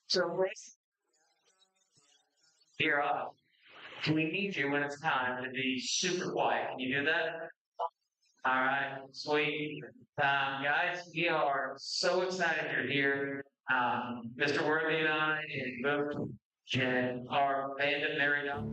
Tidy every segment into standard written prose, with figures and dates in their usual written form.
So Grace, here we need you when it's time to be super quiet. Can you do that? All right, sweet. Guys, we are so excited you're here. Mr. Worthy and I and both and our band and married up.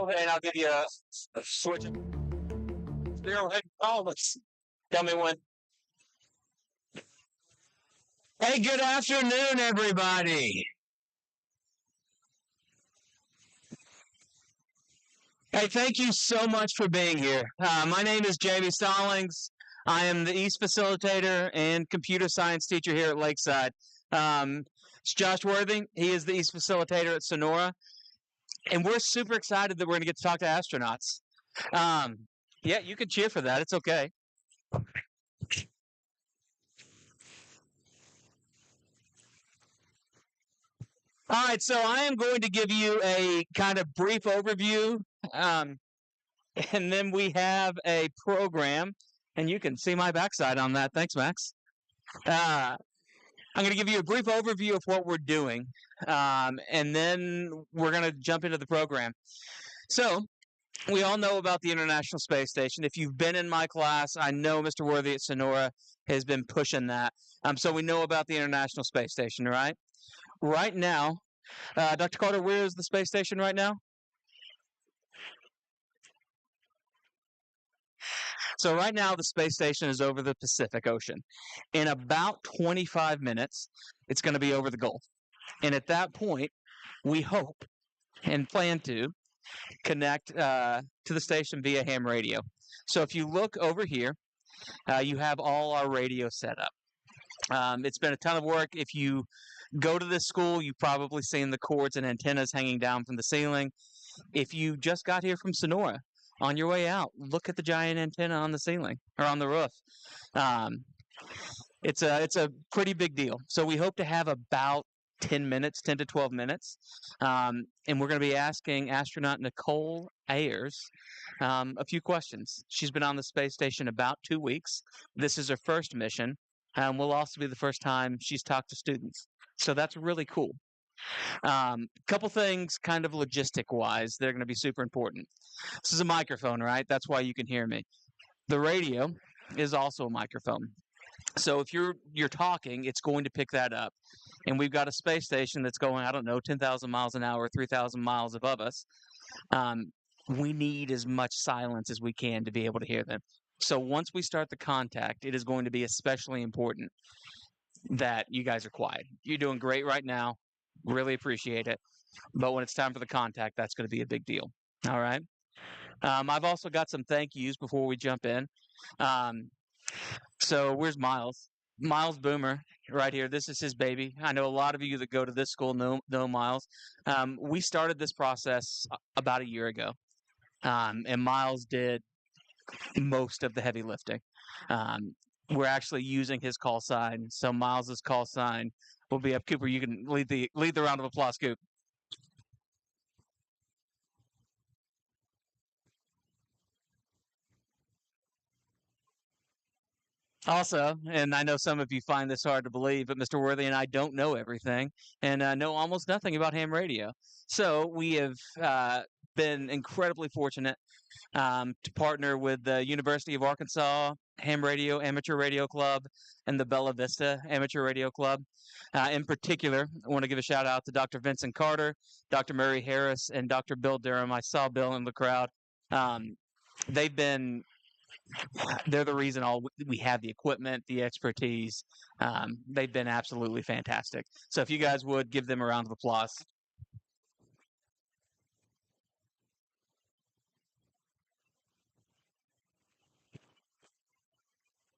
zero, and I'll give you a switch. Zero, hey, let's tell me when. Hey, good afternoon, everybody. Hey, thank you so much for being here. My name is Jamie Stallings. I am the East facilitator and computer science teacher here at Lakeside. It's Josh Worthy. He is the East facilitator at Sonora. And we're super excited that we're going to get to talk to astronauts. Yeah, you can cheer for that. It's okay. All right, so I am going to give you a kind of brief overview, and then we have a program, and you can see my backside on that. Thanks, Max. I'm going to give you a brief overview of what we're doing, and then we're going to jump into the program. So, we all know about the International Space Station. If you've been in my class, I know Mr. Worthy at Sonora has been pushing that. So we know about the International Space Station, right? Right now, Dr. Carter, where is the space station right now? So right now, the space station is over the Pacific Ocean. In about 25 minutes, it's going to be over the Gulf. And at that point, we hope and plan to connect to the station via ham radio. So if you look over here, you have all our radio set up. It's been a ton of work. If you go to this school, you've probably seen the cords and antennas hanging down from the ceiling. If you just got here from Sonora, on your way out, look at the giant antenna on the ceiling or on the roof. It's a pretty big deal. So we hope to have about 10 to 12 minutes. And we're going to be asking astronaut Nicole Ayers a few questions. She's been on the space station about 2 weeks. This is her first mission. Will also be the first time she's talked to students. So that's really cool. Couple things kind of logistic wise, they're going to be super important. This is a microphone, right? That's why you can hear me. The radio is also a microphone. So if you're talking, it's going to pick that up. And we've got a space station that's going, 10,000 miles an hour, 3,000 miles above us. We need as much silence as we can to be able to hear them. So once we start the contact, it is going to be especially important that you guys are quiet. You're doing great right now. Really appreciate it. But when it's time for the contact, that's going to be a big deal. All right. I've also got some thank yous before we jump in. So where's Miles? Miles Boomer right here. This is his baby. I know a lot of you that go to this school know Miles. We started this process about a year ago. And Miles did most of the heavy lifting. We're actually using his call sign. So Miles's call sign will be up. Cooper, you can lead the round of applause, Coop. Also, and I know some of you find this hard to believe, but Mr. Worthy and I don't know everything and know almost nothing about ham radio. So we have been incredibly fortunate to partner with the University of Arkansas Ham Radio Amateur Radio Club and the Bella Vista Amateur Radio Club. In particular, I want to give a shout out to Dr. Vincent Carter, Dr. Murray Harris, and Dr. Bill Durham. I saw Bill in the crowd. They're the reason we have the equipment, the expertise. They've been absolutely fantastic. So if you guys would give them a round of applause.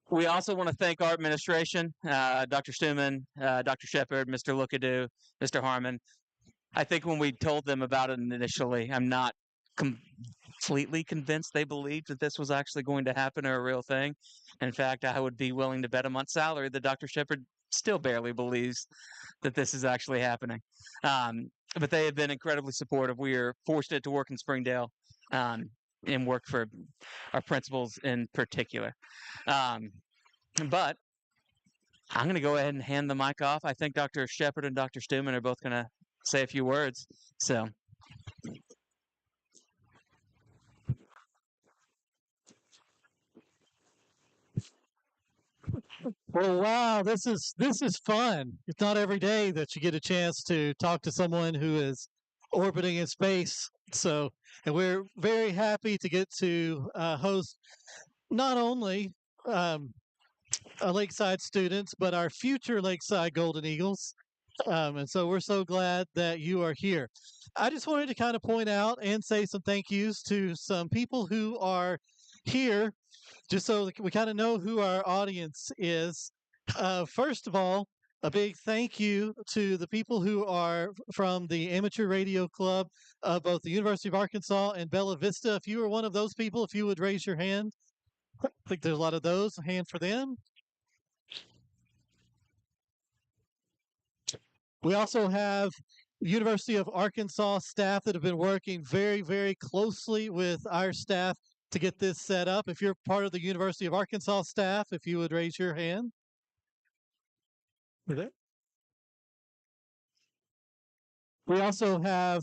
We also want to thank our administration, Dr. Stuman, Dr. Shepard, Mr. Lookadoo, Mr. Harmon. I think when we told them about it initially, I'm not completely convinced they believed that this was actually going to happen or a real thing. In fact, I would be willing to bet a month's salary that Dr. Shepard still barely believes that this is actually happening. But they have been incredibly supportive. We are fortunate to work in Springdale and work for our principals in particular. But I'm going to go ahead and hand the mic off. I think Dr. Shepard and Dr. Stuman are both going to say a few words. So. Well, wow, this is fun. It's not every day that you get a chance to talk to someone who is orbiting in space So, and we're very happy to get to host not only um, Lakeside students, but our future Lakeside Golden Eagles. And so we're so glad that you are here. I just wanted to kind of point out and say some thank yous to some people who are here, just so that we kind of know who our audience is. First of all, a big thank you to the people who are from the Amateur Radio Club of both the University of Arkansas and Bella Vista. If you are one of those people, if you would raise your hand. I think there's a lot of those. A hand for them. We also have University of Arkansas staff that have been working very, very closely with our staff to get this set up. If you're part of the University of Arkansas staff, if you would raise your hand. There. We also have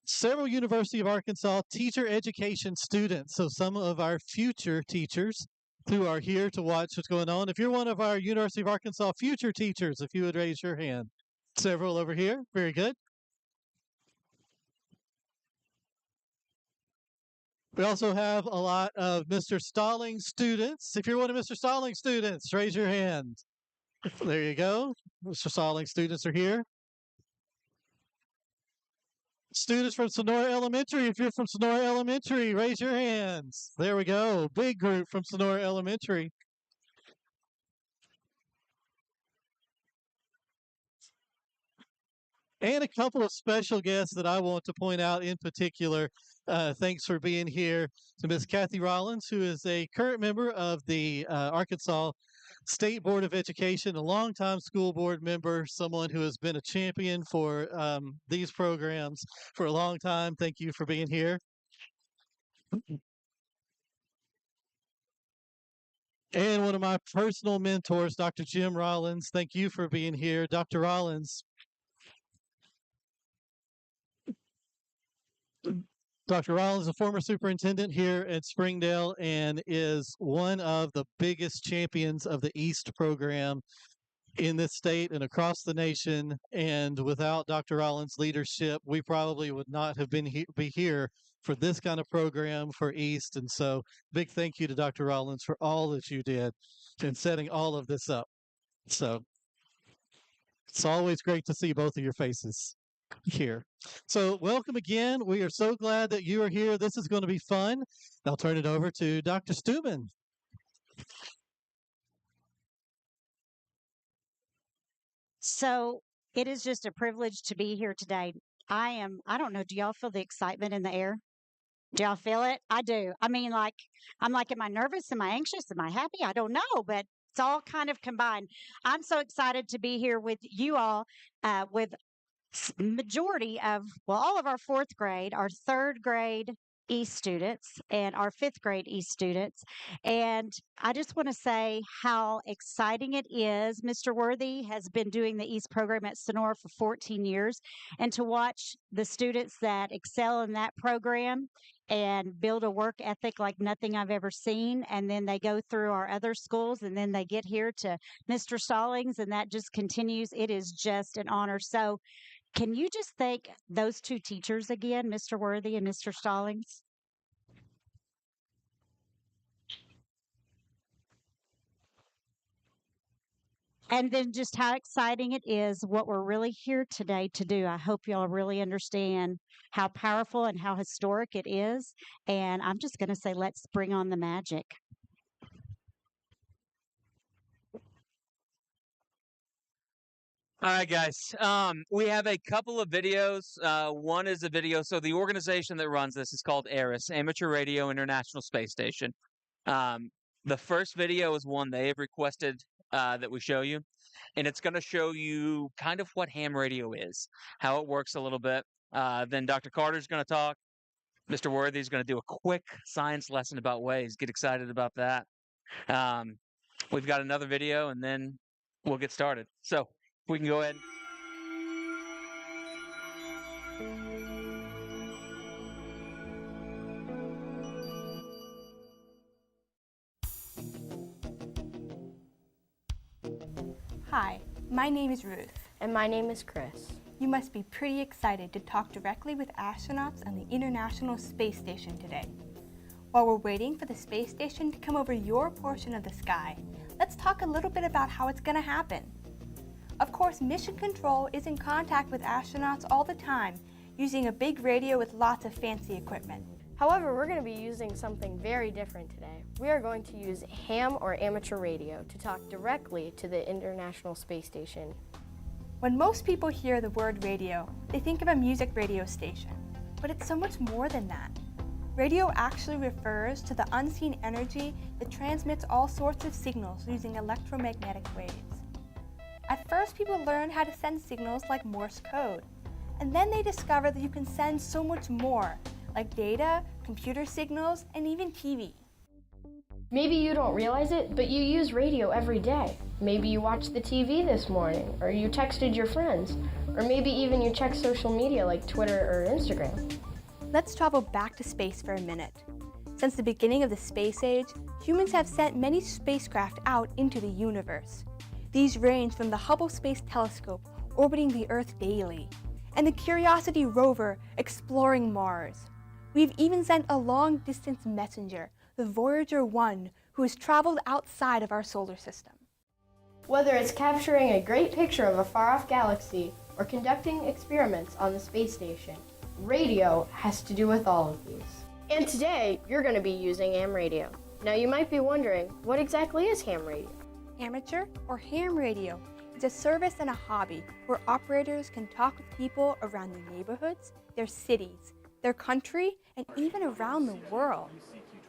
several University of Arkansas teacher education students. So some of our future teachers who are here to watch what's going on. If you're one of our University of Arkansas future teachers, if you would raise your hand. Several over here. Very good. We also have a lot of Mr. Stallings students. If you're one of Mr. Stallings students, raise your hand. There you go. Mr. Stallings students are here. Students from Sonora Elementary, if you're from Sonora Elementary, raise your hands. There we go. Big group from Sonora Elementary. And a couple of special guests that I want to point out in particular. Thanks for being here to Miss Kathy Rollins, who is a current member of the Arkansas State Board of Education, a longtime school board member, someone who has been a champion for these programs for a long time. Thank you for being here. And one of my personal mentors, Dr. Jim Rollins. Thank you for being here. Dr. Rollins. Dr. Rollins is a former superintendent here at Springdale and is one of the biggest champions of the East program in this state and across the nation. And without Dr. Rollins' leadership, we probably would not have been be here for this kind of program for East. And so big thank you to Dr. Rollins for all that you did in setting all of this up. So it's always great to see both of your faces here. So welcome again. We are so glad that you are here. This is going to be fun. I'll turn it over to Dr. Steuben. So it is just a privilege to be here today. I don't know, do y'all feel the excitement in the air? Do y'all feel it? I do. I mean, am I nervous? Am I anxious? Am I happy? I don't know, but it's all kind of combined. I'm so excited to be here with you all, with majority of, all of our fourth grade, our third grade East students, and our fifth grade East students. And I just want to say how exciting it is. Mr. Worthy has been doing the East program at Sonora for 14 years. And to watch the students that excel in that program and build a work ethic like nothing I've ever seen. And then they go through our other schools and then they get here to Mr. Stallings and that just continues. It is just an honor. So can you just thank those two teachers again, Mr. Worthy and Mr. Stallings? And then just how exciting it is what we're really here today to do. I hope y'all really understand how powerful and how historic it is. And I'm just going to say, let's bring on the magic. All right, guys. We have a couple of videos. One is a video. So the organization that runs this is called ARIS, Amateur Radio International Space Station. The first video is one they have requested that we show you, and it's going to show you kind of what ham radio is, how it works a little bit. Then Dr. Carter's going to talk. Mr. Worthy's going to do a quick science lesson about waves. Get excited about that. We've got another video, and then we'll get started. So we can go ahead. Hi, my name is Ruth. And my name is Chris. you must be pretty excited to talk directly with astronauts on the International Space Station today. While we're waiting for the space station to come over your portion of the sky, let's talk a little bit about how it's going to happen. Of course, Mission Control is in contact with astronauts all the time, using a big radio with lots of fancy equipment. However, we're going to be using something very different today. We are going to use ham or amateur radio to talk directly to the International Space Station. When most people hear the word radio, they think of a music radio station, but it's so much more than that. Radio actually refers to the unseen energy that transmits all sorts of signals using electromagnetic waves. At first, people learned how to send signals like Morse code, and then they discovered that you can send so much more, like data, computer signals, and even TV. Maybe you don't realize it, but you use radio every day. Maybe you watched the TV this morning, or you texted your friends, or maybe even you check social media like Twitter or Instagram. Let's travel back to space for a minute. Since the beginning of the space age, humans have sent many spacecraft out into the universe. These range from the Hubble Space Telescope orbiting the Earth daily, and the Curiosity rover exploring Mars. We've even sent a long-distance messenger, the Voyager 1, who has traveled outside of our solar system. Whether it's capturing a great picture of a far-off galaxy or conducting experiments on the space station, radio has to do with all of these. And today, you're going to be using ham radio. Now you might be wondering, what exactly is ham radio? Amateur or ham radio is a service and a hobby where operators can talk with people around their neighborhoods, their cities, their country, and even around the world.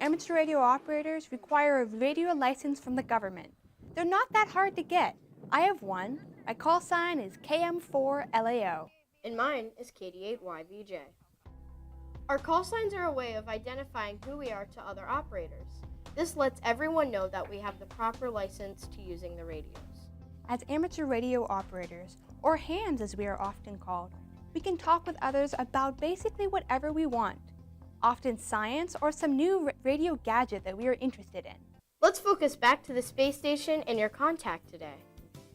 Amateur radio operators require a radio license from the government. They're not that hard to get. I have one. My call sign is KM4LAO. And mine is KD8YVJ. Our call signs are a way of identifying who we are to other operators. This lets everyone know that we have the proper license to using the radios. As amateur radio operators, or hams as we are often called, we can talk with others about basically whatever we want, often science or some new radio gadget that we are interested in. Let's focus back to the space station and your contact today.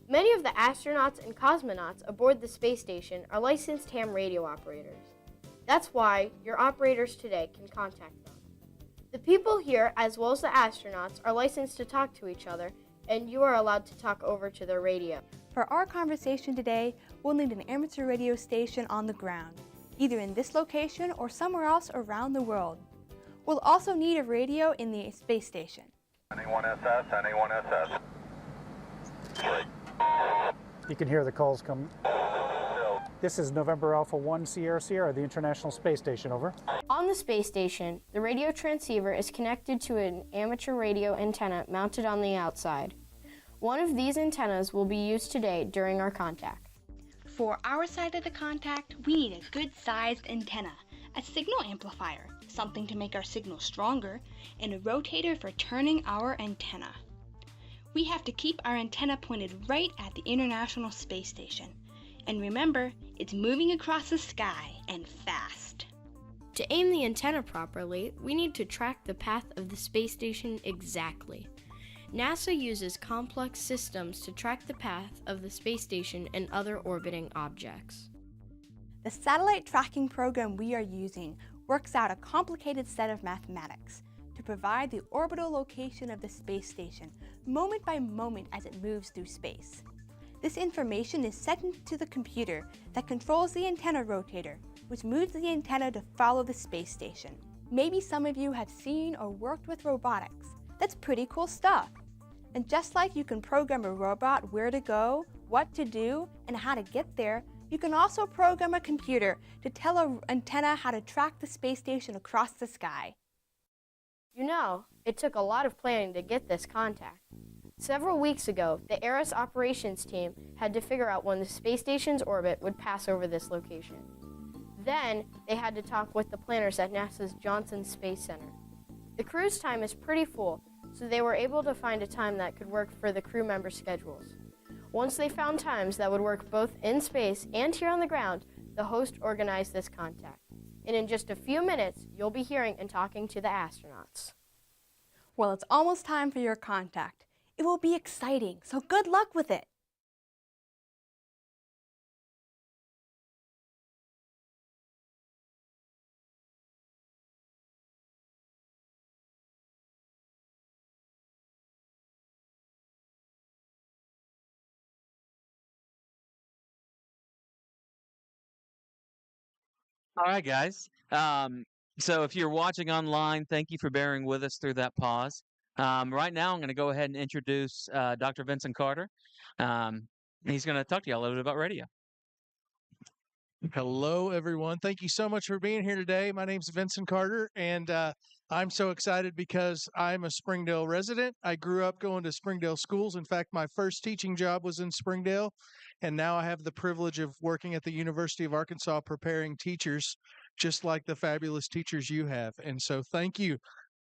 Many of the astronauts and cosmonauts aboard the space station are licensed ham radio operators. That's why your operators today can contact them. The people here, as well as the astronauts, are licensed to talk to each other, and you are allowed to talk over to their radio. For our conversation today, we'll need an amateur radio station on the ground, either in this location or somewhere else around the world. We'll also need a radio in the space station. NA1SS. You can hear the calls come. This is November Alpha 1 Sierra Sierra, the International Space Station, over. On the space station, the radio transceiver is connected to an amateur radio antenna mounted on the outside. One of these antennas will be used today during our contact. For our side of the contact, we need a good-sized antenna, a signal amplifier, something to make our signal stronger, and a rotator for turning our antenna. We have to keep our antenna pointed right at the International Space Station. And remember, it's moving across the sky and fast. To aim the antenna properly, we need to track the path of the space station exactly. NASA uses complex systems to track the path of the space station and other orbiting objects. The satellite tracking program we are using works out a complicated set of mathematics to provide the orbital location of the space station moment by moment as it moves through space. This information is sent into the computer that controls the antenna rotator, which moves the antenna to follow the space station. Maybe some of you have seen or worked with robotics. That's pretty cool stuff. And just like you can program a robot where to go, what to do, and how to get there, you can also program a computer to tell an antenna how to track the space station across the sky. You know, it took a lot of planning to get this contact. Several weeks ago, the ARIS operations team had to figure out when the space station's orbit would pass over this location. Then, they had to talk with the planners at NASA's Johnson Space Center. The crew's time is pretty full, so they were able to find a time that could work for the crew members' schedules. Once they found times that would work both in space and here on the ground, the host organized this contact. And in just a few minutes, you'll be hearing and talking to the astronauts. Well, it's almost time for your contact. It will be exciting, so good luck with it. All right, guys. So if you're watching online, thank you for bearing with us through that pause. Right now, I'm going to go ahead and introduce Dr. Vincent Carter. Um, he's going to talk to you a little bit about radio. Hello, everyone. Thank you so much for being here today. My name's Vincent Carter, and I'm so excited because I'm a Springdale resident. I grew up going to Springdale schools. In fact, my first teaching job was in Springdale, and now I have the privilege of working at the University of Arkansas preparing teachers just like the fabulous teachers you have. And so thank you.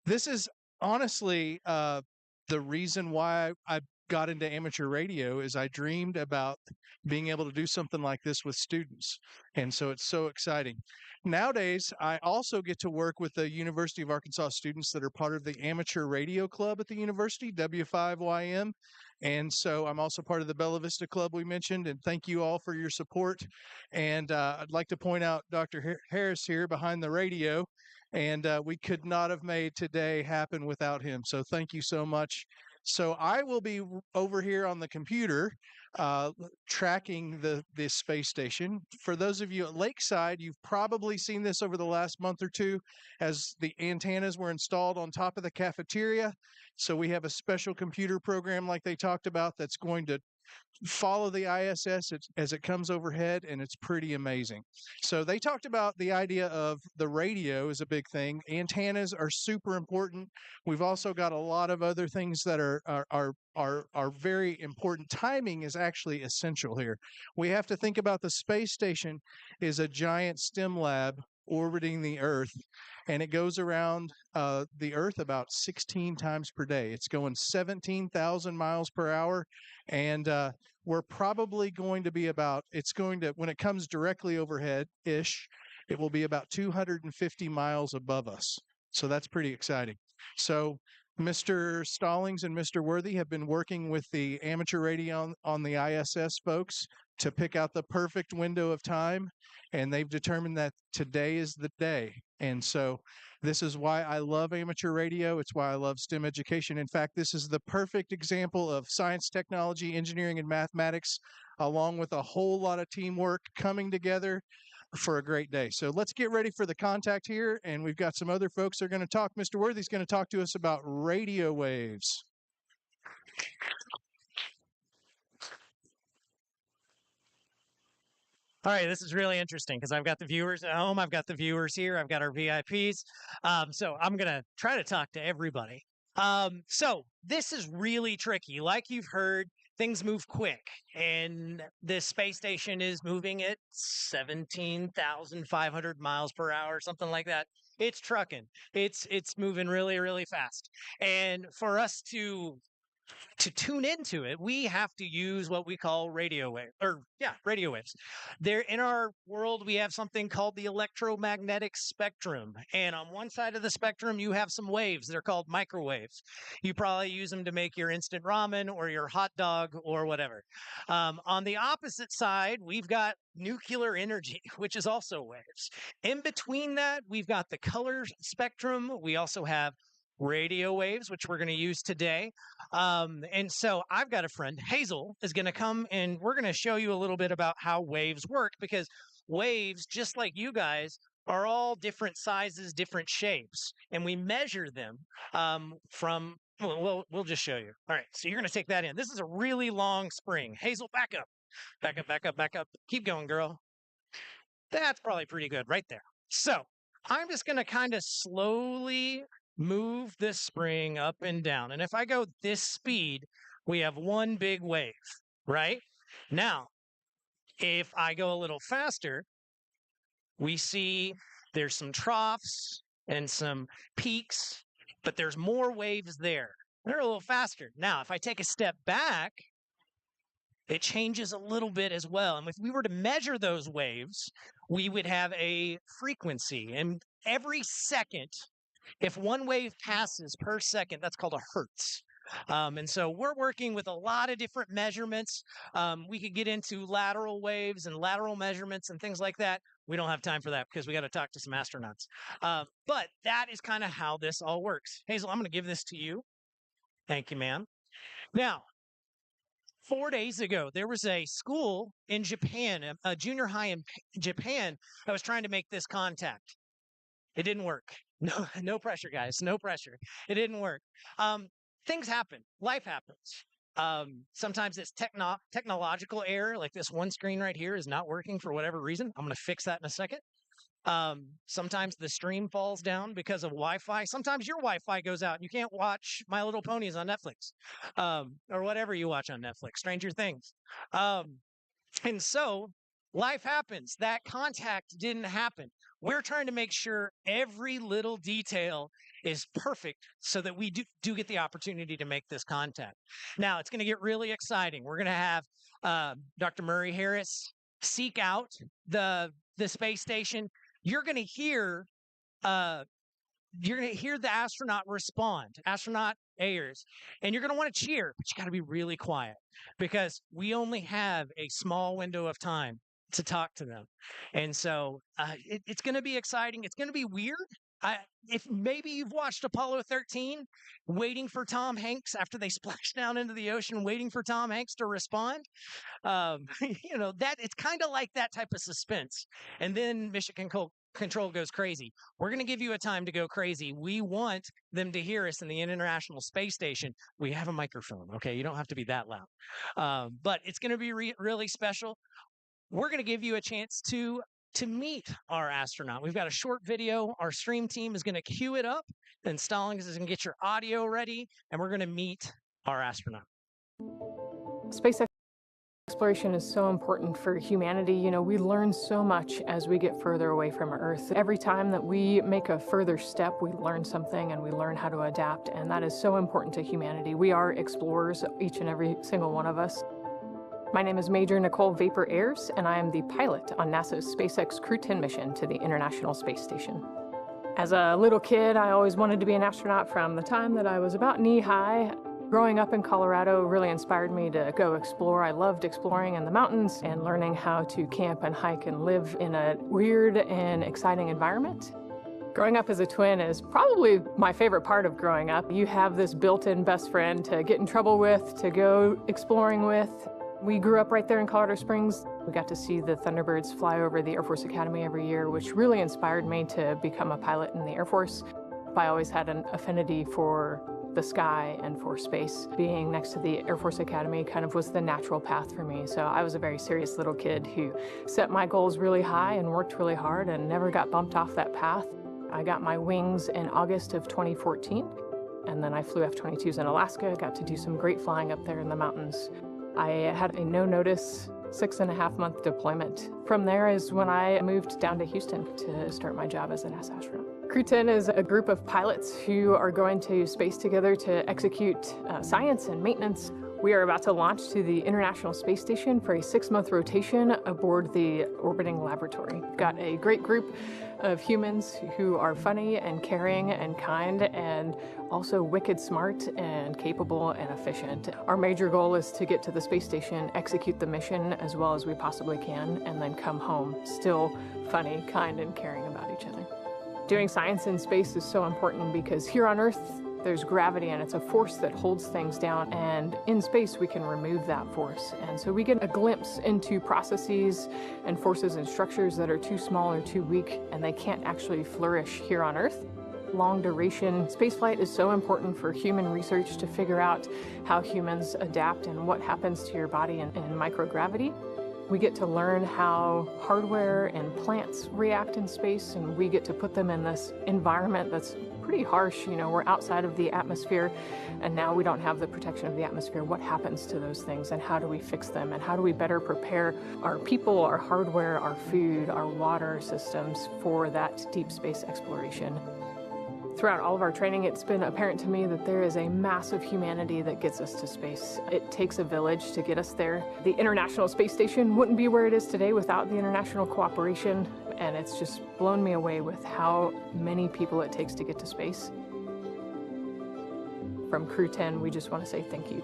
This is honestly the reason why I got into amateur radio is I dreamed about being able to do something like this with students. And so it's so exciting. Nowadays, I also get to work with the University of Arkansas students that are part of the amateur radio club at the university, W5YM. And so I'm also part of the Bella Vista Club we mentioned, and thank you all for your support. And I'd like to point out Dr. Harris here behind the radio, and we could not have made today happen without him. So thank you so much. So I will be over here on the computer tracking the space station. For those of you at Lakeside, you've probably seen this over the last month or two as the antennas were installed on top of the cafeteria. So we have a special computer program like they talked about that's going to follow the ISS as it comes overhead, and it's pretty amazing. So they talked about the idea of the radio is a big thing. Antennas are super important. We've also got a lot of other things that are very important. Timing is actually essential here. We have to think about the space station is a giant STEM lab orbiting the Earth, and it goes around the Earth about 16 times per day. It's going 17,000 miles per hour, and we're probably going to be when it comes directly overhead-ish, it will be about 250 miles above us. So that's pretty exciting. So Mr. Stallings and Mr. Worthy have been working with the amateur radio on the ISS folks to pick out the perfect window of time, and they've determined that today is the day. And so this is why I love amateur radio. It's why I love STEM education. In fact, this is the perfect example of science, technology, engineering, and mathematics, along with a whole lot of teamwork coming together for a great day. So let's get ready for the contact here, and we've got some other folks that are going to talk. Mr. Worthy's going to talk to us about radio waves. All right, this is really interesting because I've got the viewers at home, I've got the viewers here, I've got our VIPs. So I'm going to try to talk to everybody. So this is really tricky. Like you've heard, things move quick, and this space station is moving at 17,500 miles per hour, something like that. It's trucking. It's moving really, really fast. And for us to tune into it, we have to use what we call radio waves. There in our world, we have something called the electromagnetic spectrum. And on one side of the spectrum, you have some waves. They're called microwaves. You probably use them to make your instant ramen or your hot dog or whatever. On the opposite side, we've got nuclear energy, which is also waves. In between that, we've got the color spectrum. We also have radio waves, which we're going to use today. And so I've got a friend, Hazel, is going to come and we're going to show you a little bit about how waves work, because waves, just like you guys, are all different sizes, different shapes, and we measure them we'll just show you. All right, so you're going to take that in. This is a really long spring. Hazel, back up. Back up, back up, back up. Keep going, girl. That's probably pretty good right there. So I'm just going to kind of slowly move this spring up and down. And if I go this speed, we have one big wave, right? Now, if I go a little faster, we see there's some troughs and some peaks, but there's more waves there. They're a little faster. Now, if I take a step back, it changes a little bit as well. And if we were to measure those waves, we would have a frequency. And every second, if one wave passes per second, that's called a hertz. And so we're working with a lot of different measurements. We could get into lateral waves and lateral measurements and things like that. We don't have time for that because we got to talk to some astronauts. But that is kind of how this all works. Hazel, I'm going to give this to you. Thank you, ma'am. Now, 4 days ago, there was a school in Japan, a junior high in Japan, that was trying to make this contact. It didn't work. No, no pressure, guys. No pressure. It didn't work. Things happen. Life happens. Sometimes it's technological error, like this one screen right here is not working for whatever reason. I'm going to fix that in a second. Sometimes the stream falls down because of Wi-Fi. Sometimes your Wi-Fi goes out and you can't watch My Little Ponies on Netflix, or whatever you watch on Netflix, Stranger Things. And so life happens. That contact didn't happen. We're trying to make sure every little detail is perfect so that we do get the opportunity to make this contact. Now, it's going to get really exciting. We're going to have Dr. Murray Harris seek out the space station. You're going to hear the astronaut respond, astronaut Ayers, and you're going to want to cheer, but you got to be really quiet because we only have a small window of time to talk to them. And so it's going to be exciting. It's going to be weird. If maybe you've watched Apollo 13, waiting for Tom Hanks after they splash down into the ocean, waiting for Tom Hanks to respond, that it's kind of like that type of suspense. And then Mission Control goes crazy. We're going to give you a time to go crazy. We want them to hear us in the International Space Station. We have a microphone, okay? You don't have to be that loud. But it's going to be really special. We're going to give you a chance to meet our astronaut. We've got a short video. Our stream team is going to cue it up, and Stallings is going to get your audio ready, and we're going to meet our astronaut. Space exploration is so important for humanity. You know, we learn so much as we get further away from Earth. Every time that we make a further step, we learn something and we learn how to adapt, and that is so important to humanity. We are explorers, each and every single one of us. My name is Major Nicole Vapor Ayers, and I am the pilot on NASA's SpaceX Crew 10 mission to the International Space Station. As a little kid, I always wanted to be an astronaut from the time that I was about knee-high. Growing up in Colorado really inspired me to go explore. I loved exploring in the mountains and learning how to camp and hike and live in a weird and exciting environment. Growing up as a twin is probably my favorite part of growing up. You have this built-in best friend to get in trouble with, to go exploring with. We grew up right there in Colorado Springs. We got to see the Thunderbirds fly over the Air Force Academy every year, which really inspired me to become a pilot in the Air Force. I always had an affinity for the sky and for space. Being next to the Air Force Academy kind of was the natural path for me. So I was a very serious little kid who set my goals really high and worked really hard and never got bumped off that path. I got my wings in August of 2014, and then I flew F-22s in Alaska, got to do some great flying up there in the mountains. I had a no-notice 6.5-month deployment. From there is when I moved down to Houston to start my job as a NASA astronaut. Crew 10 is a group of pilots who are going to space together to execute science and maintenance. We are about to launch to the International Space Station for a 6-month rotation aboard the orbiting laboratory. We've got a great group of humans who are funny and caring and kind and also wicked smart and capable and efficient. Our major goal is to get to the space station, execute the mission as well as we possibly can, and then come home still funny, kind, and caring about each other. Doing science in space is so important because here on Earth, there's gravity and it's a force that holds things down, and in space we can remove that force. And so we get a glimpse into processes and forces and structures that are too small or too weak and they can't actually flourish here on Earth. Long duration spaceflight is so important for human research to figure out how humans adapt and what happens to your body in microgravity. We get to learn how hardware and plants react in space, and we get to put them in this environment that's pretty harsh. You know, we're outside of the atmosphere, and now we don't have the protection of the atmosphere. What happens to those things, and how do we fix them, and how do we better prepare our people, our hardware, our food, our water systems for that deep space exploration? Throughout all of our training, it's been apparent to me that there is a massive humanity that gets us to space. It takes a village to get us there. The International Space Station wouldn't be where it is today without the international cooperation, and it's just blown me away with how many people it takes to get to space. From Crew 10, we just want to say thank you.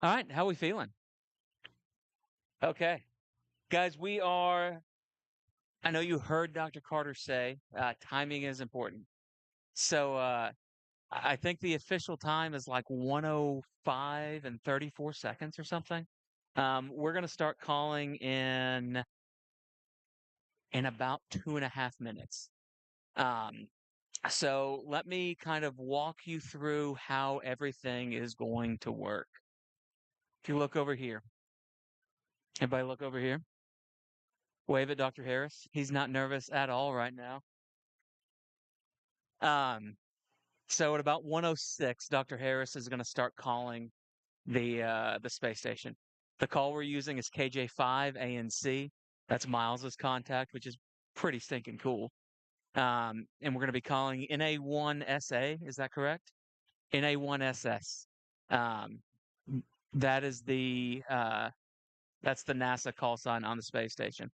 All right, how we feeling? Okay. Guys, I know you heard Dr. Carter say timing is important. So I think the official time is like 1:05 and 34 seconds or something. We're going to start calling in about 2.5 minutes. So let me kind of walk you through how everything is going to work. If you look over here, everybody look over here. Wave at Dr. Harris. He's not nervous at all right now. So at about 1:06, Dr. Harris is going to start calling the space station. The call we're using is KJ5 ANC. That's Miles's contact, which is pretty stinking cool. And we're going to be calling NA1SA. Is that correct? NA1SS. That is that's the NASA call sign on the space station.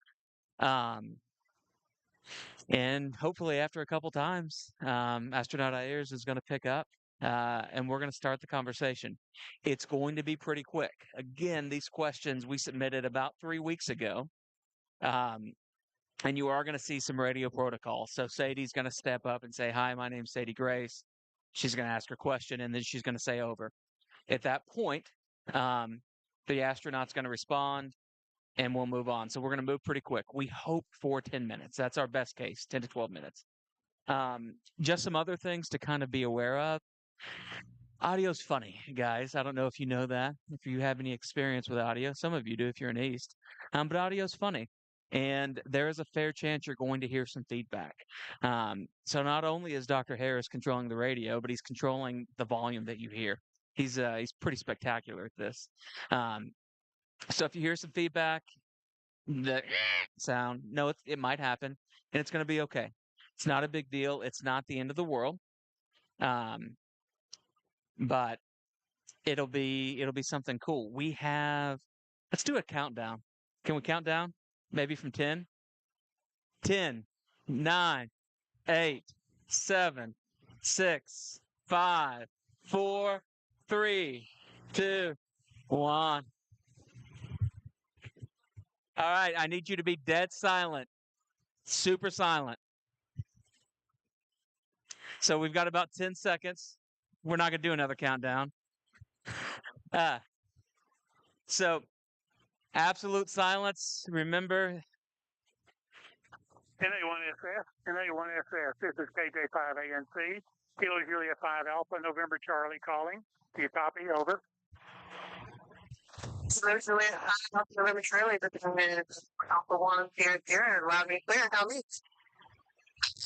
And hopefully after a couple times, Astronaut Ayers is going to pick up and we're going to start the conversation. It's going to be pretty quick. Again, these questions we submitted about 3 weeks ago. And you are going to see some radio protocol. So Sadie's going to step up and say, "Hi, my name's Sadie Grace." She's going to ask her question and then she's going to say over. At that point, the astronaut's going to respond and we'll move on. So we're going to move pretty quick. We hope for 10 minutes. That's our best case, 10 to 12 minutes. Just some other things to kind of be aware of. Audio's funny, guys. I don't know if you know that, if you have any experience with audio. Some of you do if you're in East. But audio's funny. And there is a fair chance you're going to hear some feedback. So not only is Dr. Harris controlling the radio, but he's controlling the volume that you hear. He's pretty spectacular at this. So if you hear some feedback, the sound, no, it might happen, and it's going to be okay. It's not a big deal. It's not the end of the world. But it'll be something cool. Let's do a countdown. Can we count down? Maybe from 10? 10, 9, 8, 7, 6, 5, 4, 3, 2, 1. All right, I need you to be dead silent. Super silent. So we've got about 10 seconds. We're not going to do another countdown. So absolute silence. Remember. NA1SS, this is KJ5ANC, Kilo Julia 5 Alpha, November Charlie calling. Do you copy? Over. Julia 5 Alpha, November Charlie, this is Alpha 1 here, and loud and clear. How meets?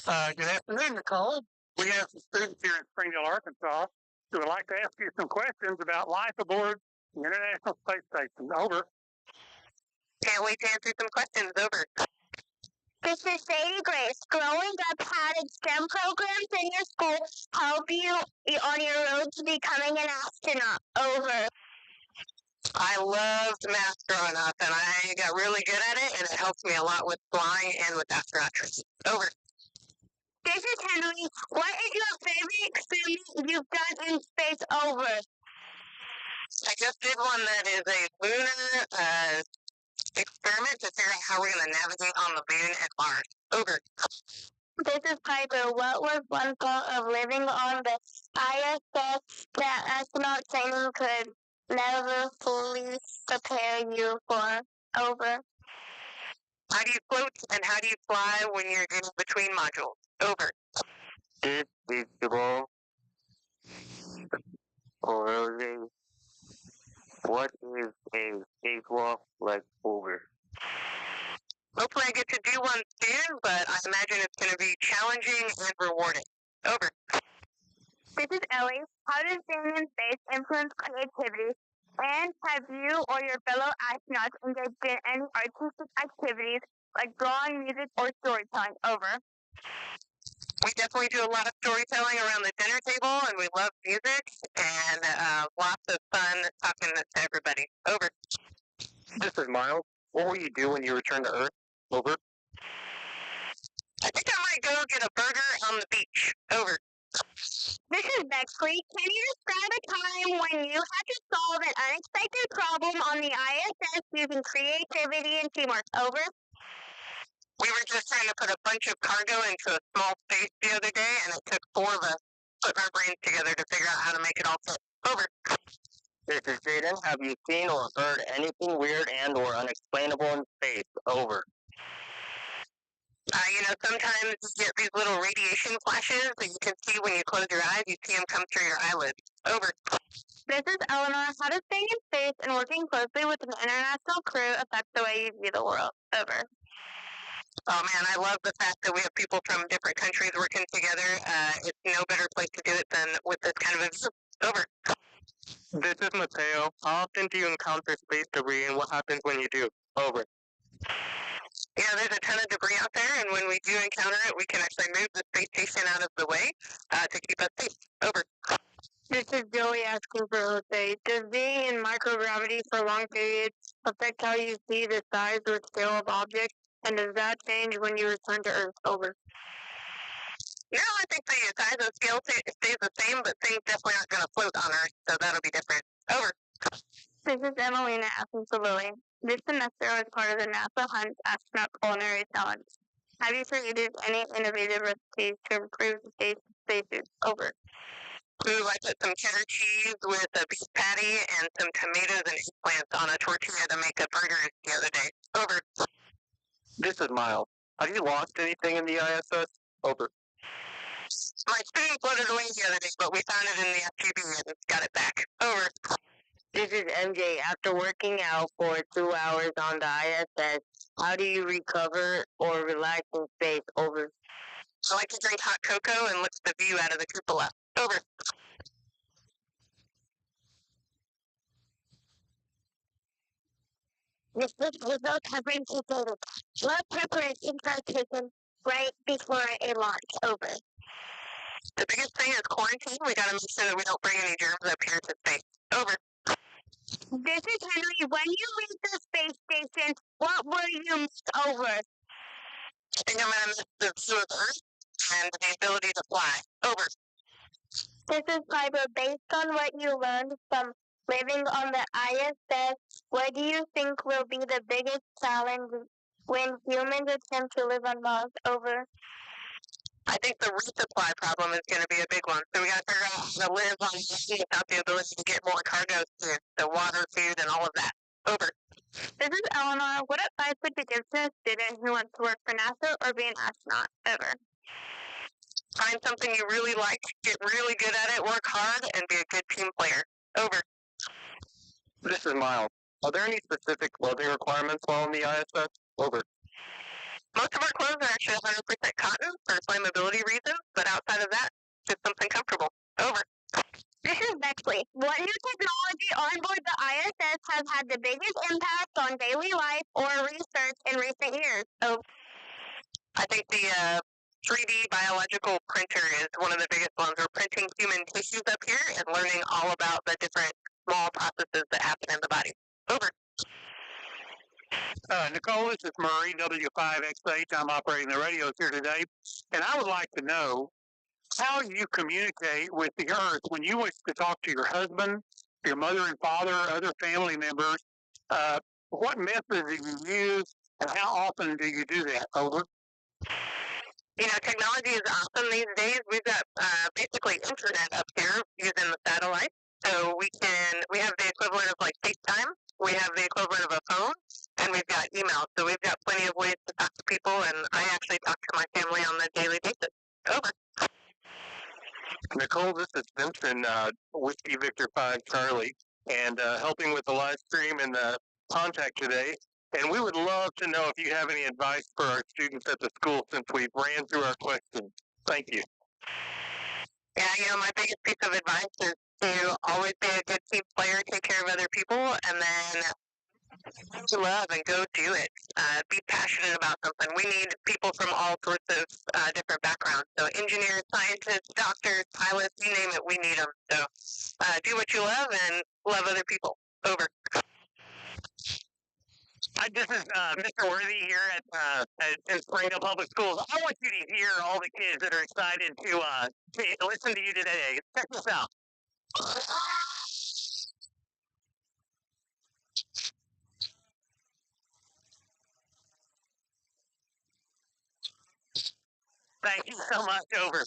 Good afternoon, Nicole. We have some students here in Springdale, Arkansas, who would like to ask you some questions about life aboard the International Space Station. Over. Can't wait to answer some questions. Over. This is Sadie Grace. Growing up, how did STEM programs in your school help you on your road to becoming an astronaut? Over. I loved math growing up, and I got really good at it, and it helps me a lot with flying and with astronautry. Over. This is Henry. What is your favorite experiment you've done in space? Over. I just did one that is a lunar experiment to figure out how we're going to navigate on the moon and Mars. Over. This is Piper. What was one part of living on the ISS that astronaut training could never fully prepare you for? Over. How do you float and how do you fly when you're in between modules? Over. This is the ball. What is a spacewalk like? Over. Hopefully I get to do one soon, but I imagine it's going to be challenging and rewarding. Over. This is Ellie. How does being in space influence creativity? And have you or your fellow astronauts engaged in any artistic activities like drawing, music, or storytelling? Over. We definitely do a lot of storytelling around the dinner table, and we love music, and lots of fun talking to everybody. Over. This is Miles. What will you do when you return to Earth? Over. I think I might go get a burger on the beach. Over. This is is Bexley. Can you describe a time when you had to solve an unexpected problem on the ISS using creativity and teamwork? Over. We were just trying to put a bunch of cargo into a small space the other day, and it took 4 of us putting our brains together to figure out how to make it all fit. Over. This is Jaden. Have you seen or heard anything weird and or unexplainable in space? Over. Sometimes you get these little radiation flashes that you can see when you close your eyes. You see them come through your eyelids. Over. This is Eleanor. How does staying in space and working closely with an international crew affect the way you view the world? Over. Oh man, I love the fact that we have people from different countries working together. It's no better place to do it than with this kind of a view. Over. This is Mateo. How often do you encounter space debris and what happens when you do? Over. Yeah, there's a ton of debris out there, and when we do encounter it, we can actually move the space station out of the way to keep us safe. Over. This is Joey asking for Jose. Does being in microgravity for long periods affect how you see the size or scale of objects? And does that change when you return to Earth? Over. No, I think the size and scale stays the same, but things definitely aren't going to float on Earth, so that'll be different. Over. This is Emelina asking for Lily. This semester I was part of the NASA Hunt Astronaut Culinary Challenge. Have you created any innovative recipes to improve the taste of spacesuits? Over. Ooh, I put some cheddar cheese with a beef patty and some tomatoes and eggplants on a tortilla to make a burger the other day. Over. This is Miles. Have you lost anything in the ISS? Over. My spoon floated away the other day, but we found it in the FTB and got it back. Over. This is MJ. After working out for 2 hours on the ISS, how do you recover or relax in space? Over. I like to drink hot cocoa and look at the view out of the cupola. Over. This is Hazel covering data. What preparations are taken right before a launch? Over. The biggest thing is quarantine. We gotta make sure that we don't bring any germs up here to space. Over. This is Henry. When you leave the space station, what will you miss? Over. I think I'm gonna miss the view of Earth and the ability to fly. Over. This is Piper. Based on what you learned from living on the ISS, what do you think will be the biggest challenge when humans attempt to live on Mars? Over. I think the resupply problem is going to be a big one. So we got to figure out how to live on Mars without the ability to get more cargo to the water, food, and all of that. Over. This is Eleanor. What advice would you give to a student who wants to work for NASA or be an astronaut? Over. Find something you really like, get really good at it, work hard, and be a good team player. Over. This is Miles. Are there any specific clothing requirements while on the ISS? Over. Most of our clothes are actually 100% cotton for flammability reasons, but outside of that, just something comfortable. Over. This is Bexley. What new technology on board the ISS has had the biggest impact on daily life or research in recent years? Over. I think the 3D biological printer is one of the biggest ones. We're printing human tissues up here and learning all about the different small processes that happen in the body. Over. Nicole, this is Murray, W5XH. I'm operating the radios here today. And I would like to know how you communicate with the Earth when you wish to talk to your husband, your mother and father, other family members. What method do you use, and how often do you do that? Over. Technology is awesome these days. We've got basically internet up here using the satellite. So we have the equivalent of like FaceTime. We have the equivalent of a phone, and we've got email. So we've got plenty of ways to talk to people, and I actually talk to my family on a daily basis. Over. Nicole, this is Vincent, Whiskey Victor 5 Charlie, and helping with the live stream and the contact today. And we would love to know if you have any advice for our students at the school since we ran through our questions. Thank you. Yeah, my biggest piece of advice is to always be a good team player, take care of other people, and then love and go do it. Be passionate about something. We need people from all sorts of different backgrounds. So engineers, scientists, doctors, pilots, you name it, we need them. So do what you love and love other people. Over. This is Mr. Worthy here in Springdale Public Schools. I want you to hear all the kids that are excited to listen to you today. Check this out. Thank you so much. Over.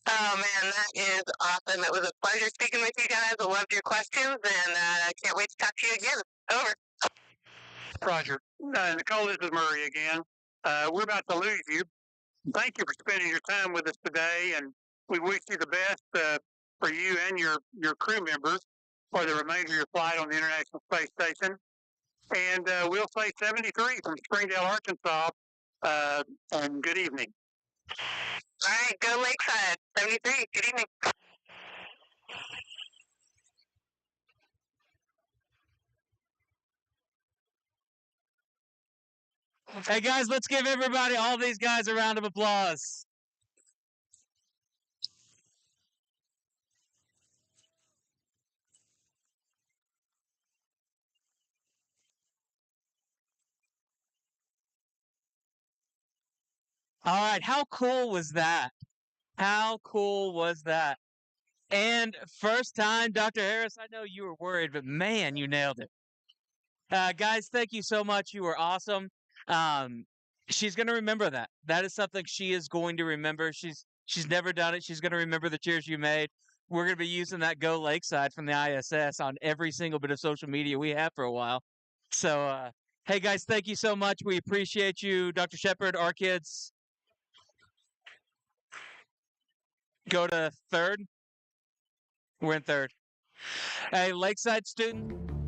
Oh man, that is awesome. It was a pleasure speaking with you guys. I loved your questions, and I can't wait to talk to you again. Over. Roger. Nicole, this is Murray again. We're about to lose you. Thank you for spending your time with us today, and we wish you the best for you and your crew members for the remainder of your flight on the International Space Station. And we'll say 73 from Springdale, Arkansas, and good evening. All right, go Lakeside. 73. Good evening. Hey guys, let's give everybody, all these guys, a round of applause. All right, how cool was that? How cool was that? And first time, Dr. Harris, I know you were worried, but man, you nailed it. Guys, thank you so much. You were awesome. She's going to remember that. That is something she is going to remember. She's never done it. She's going to remember the cheers you made. We're going to be using that Go Lakeside from the ISS on every single bit of social media we have for a while. So, hey guys, thank you so much. We appreciate you. Dr. Shepard, our kids. Go to third. We're in third. Hey, Lakeside student.